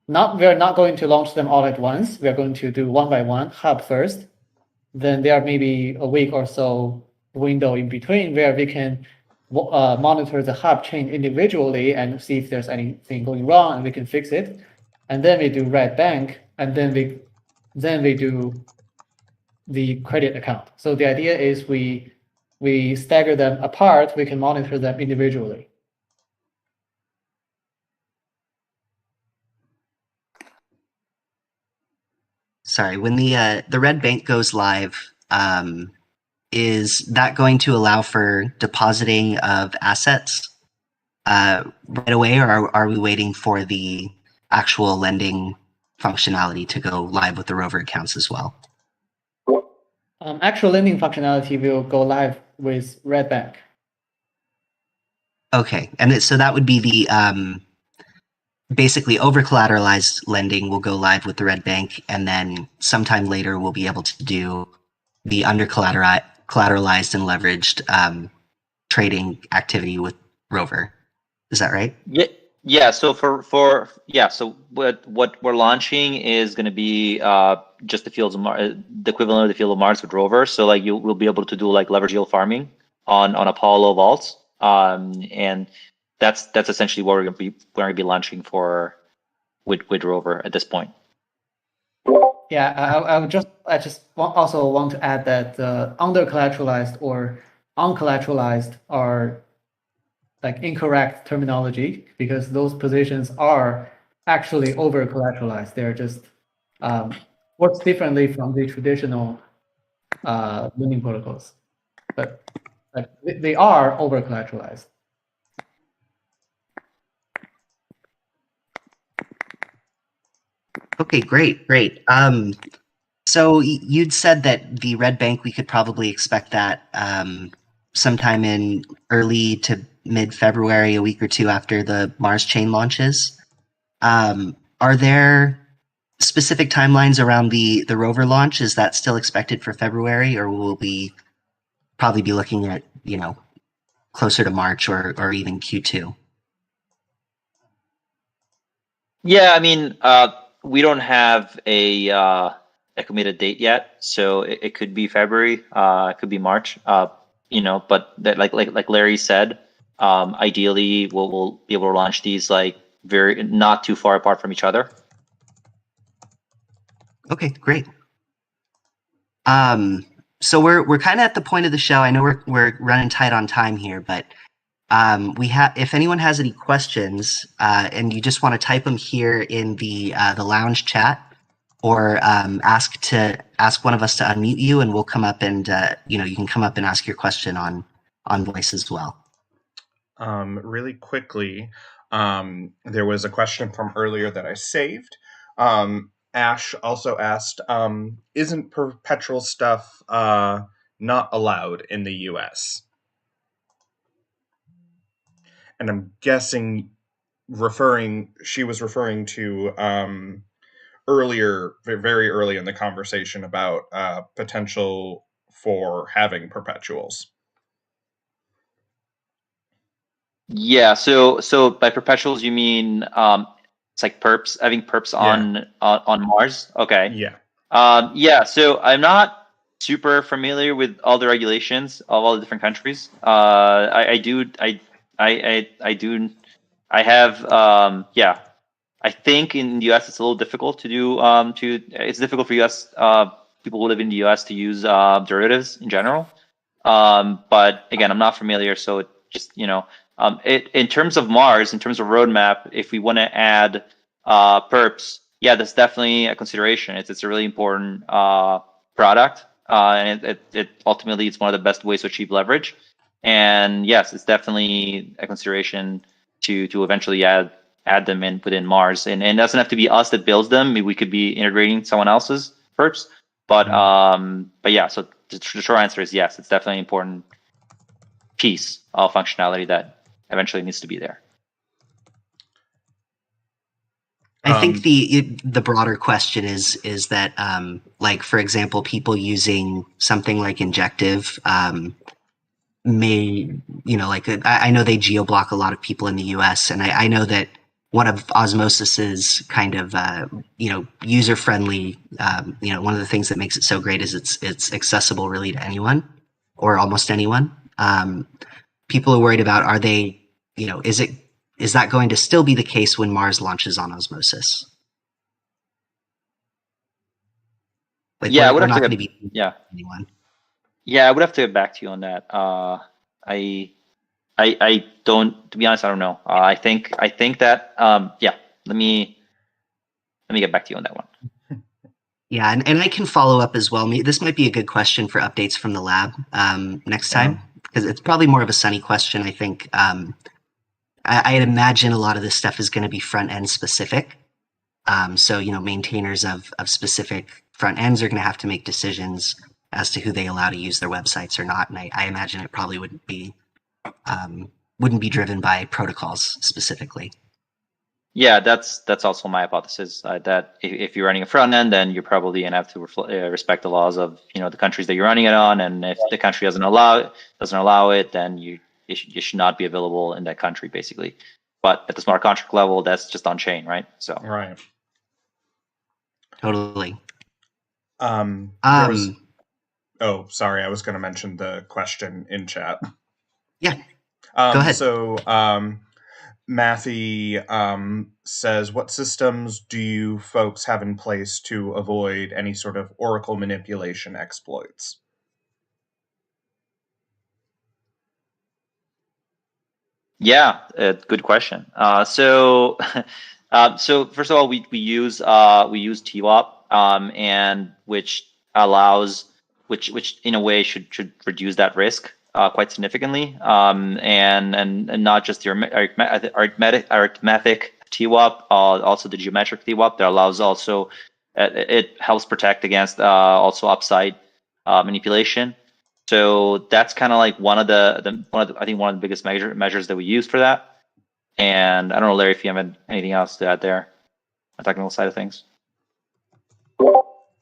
not going to launch them all at once. We are going to do one by one. Hub first, then there may be a week or so window in between where we can monitor the hub chain individually and see if there's anything going wrong, and we can fix it. And then we do red bank, and then we do the credit account. So the idea is we stagger them apart. We can monitor them individually. Sorry, when the red bank goes live, is that going to allow for depositing of assets right away, or are we waiting for the actual lending functionality to go live with the rover accounts as well? Actual lending functionality will go live with red bank. Okay, and so that would be the basically over-collateralized lending will go live with the red bank, and then sometime later we'll be able to do the under-collateralized and leveraged trading activity with Rover. Is that right? Yeah. So so what we're launching is going to be just the fields of Mars, the equivalent of the field of Mars with Rover. So like we'll be able to do like leverage yield farming on Apollo vaults, and that's essentially what we're going to be launching for with Rover at this point. Yeah, I just also want to add that under collateralized or uncollateralized are like incorrect terminology, because those positions are actually over collateralized. They're just works differently from the traditional lending protocols, but like they are over collateralized. Okay, great. So you'd said that the red bank, we could probably expect that sometime in early to mid-February, a week or two after the Mars chain launches. Are there specific timelines around the rover launch? Is that still expected for February, or will we probably be looking at, closer to March or even Q2? Yeah, I mean, we don't have a committed date yet, so it could be February, it could be March. But that, like Larry said, ideally we'll be able to launch these like very not too far apart from each other. Okay, great. So we're kind of at the point of the show. I know we're running tight on time here, but if anyone has any questions and you just want to type them here in the lounge chat, or ask one of us to unmute you, and we'll come up and you can come up and ask your question on voice as well. Really quickly, there was a question from earlier that I saved. Ash also asked, isn't perpetual stuff not allowed in the US? And I'm guessing she was referring to earlier, very early in the conversation about potential for having perpetuals. Yeah, so by perpetuals you mean it's like perps, having perps on Mars? Okay. Yeah. Yeah, so I'm not super familiar with all the regulations of all the different countries. I have I think in the US it's a little difficult to do. It's difficult for US people who live in the US to use derivatives in general. But again, I'm not familiar, so it just in terms of Mars, in terms of roadmap, if we want to add perps, yeah, that's definitely a consideration. It's a really important product, and it ultimately it's one of the best ways to achieve leverage. And yes, it's definitely a consideration to eventually add them in within Mars, and it doesn't have to be us that builds them. We could be integrating someone else's perps, but yeah. So the short answer is yes. It's definitely an important piece of functionality that eventually needs to be there. I think the broader question is that like, for example, people using something like Injective may, like I know they geo-block a lot of people in the US, and I know that one of Osmosis's kind of user-friendly, one of the things that makes it so great is it's accessible really to anyone or almost anyone. People are worried about, are they, is that going to still be the case when Mars launches on Osmosis? Like, yeah, we're not going to be anyone. Yeah, I would have to get back to you on that. I don't, to be honest, I don't know. I think that yeah. Let me get back to you on that one. Yeah, and I can follow up as well. This might be a good question for updates from the lab next time, because it's probably more of a Sunny question. I think I'd imagine a lot of this stuff is going to be front end specific. So maintainers of specific front ends are going to have to make decisions as to who they allow to use their websites or not. And I imagine it probably wouldn't be driven by protocols specifically. Yeah, that's also my hypothesis. That if you're running a front end, then you're probably gonna have to respect the laws of the countries that you're running it on. And if the country doesn't allow it, then you should not be available in that country, basically. But at the smart contract level, that's just on chain, right? So right. Totally. Oh, sorry. I was going to mention the question in chat. Yeah. Go ahead. So, Matthew says, what systems do you folks have in place to avoid any sort of Oracle manipulation exploits? Yeah, good question. So first of all, we use TWAP, and which allows, which in a way should reduce that risk quite significantly, and not just the arithmetic TWAP, also the geometric TWAP that allows also it helps protect against also upside manipulation. So that's kind of like one of the biggest measures that we use for that. And I don't know, Larry, if you have anything else to add there, the technical side of things.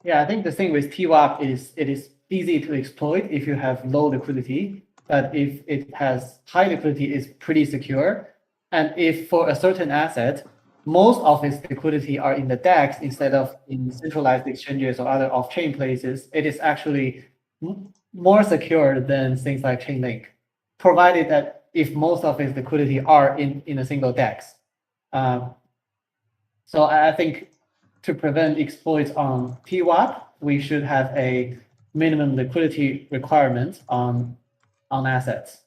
Yeah, I think the thing with TWAP is it is easy to exploit if you have low liquidity, but if it has high liquidity, it's pretty secure. And if for a certain asset, most of its liquidity are in the DEX instead of in centralized exchanges or other off-chain places, it is actually more secure than things like Chainlink, provided that if most of its liquidity are in a single DEX. So I think to prevent exploits on TWAP, we should have a minimum liquidity requirement on assets.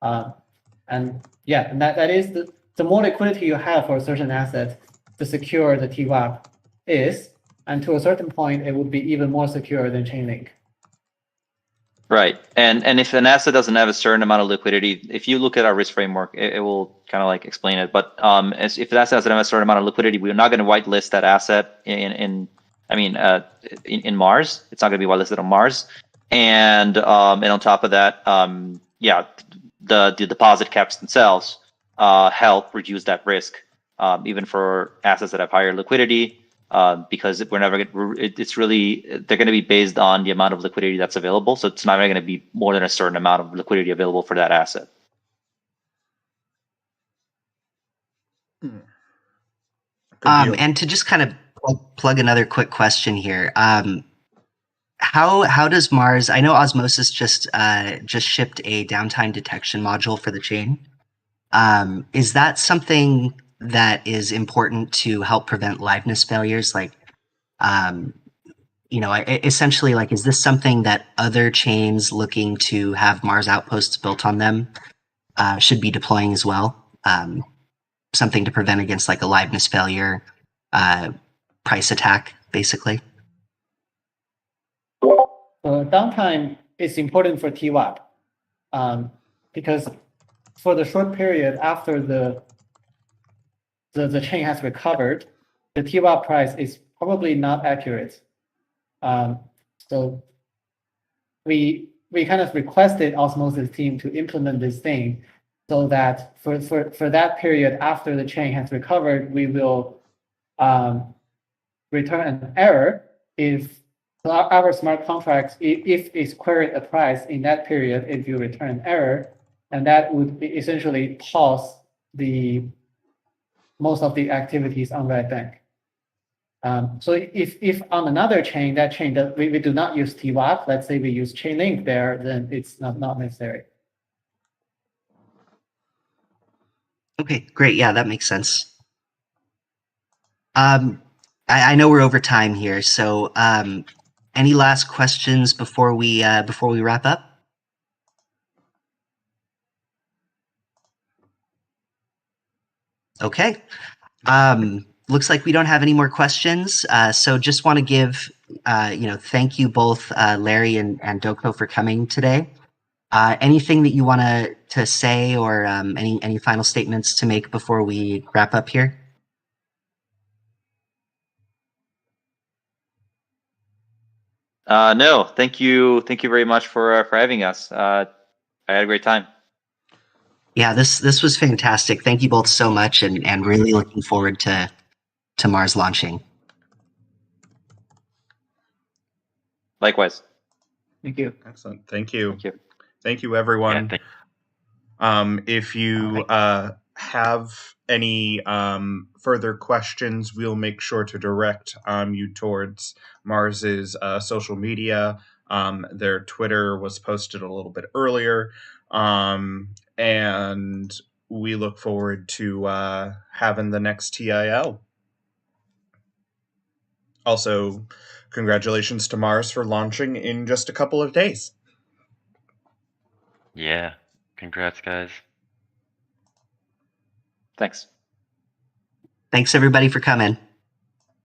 And yeah, and that is the more liquidity you have for a certain asset, the secure the TWAP is. And to a certain point, it would be even more secure than Chainlink. Right, and if an asset doesn't have a certain amount of liquidity, if you look at our risk framework, it will kind of like explain it. But if an asset doesn't have a certain amount of liquidity, we're not going to whitelist that asset in Mars. It's not going to be whitelisted on Mars, and on top of that, yeah, the deposit caps themselves help reduce that risk, even for assets that have higher liquidity. Because we're never it's really, they're going to be based on the amount of liquidity that's available. So it's not going to be more than a certain amount of liquidity available for that asset. And to just kind of plug another quick question here. How does Mars, I know Osmosis just shipped a downtime detection module for the chain. Is that something that is important to help prevent liveness failures? Like, essentially, like, is this something that other chains looking to have Mars outposts built on them should be deploying as well? Something to prevent against like a liveness failure price attack, basically. Downtime is important for TWAP because for the short period after the chain has recovered, the TWAP price is probably not accurate. So we kind of requested Osmosis team to implement this thing so that for that period after the chain has recovered, we will return an error if our smart contracts, if it's queried a price in that period, if you return an error, and that would essentially pause most of the activities on Red Bank. So if on another chain, that chain that we do not use TWAP, let's say we use Chainlink there, then it's not necessary. Okay, great. Yeah, that makes sense. I know we're over time here, so any last questions before we wrap up? Okay. Looks like we don't have any more questions. So just want to give, thank you both, Larry and Doko, for coming today. Anything that you want to say, or any final statements to make before we wrap up here? No, thank you very much for having us. I had a great time. Yeah, this was fantastic. Thank you both so much, and really looking forward to Mars launching. Likewise. Thank you. Excellent. Thank you. Thank you. Thank you, everyone. Yeah, If you have any further questions, we'll make sure to direct you towards Mars's social media. Their Twitter was posted a little bit earlier, and we look forward to having the next TIL. Also, congratulations to Mars for launching in just a couple of days. Yeah. Congrats, guys. Thanks. Thanks everybody for coming.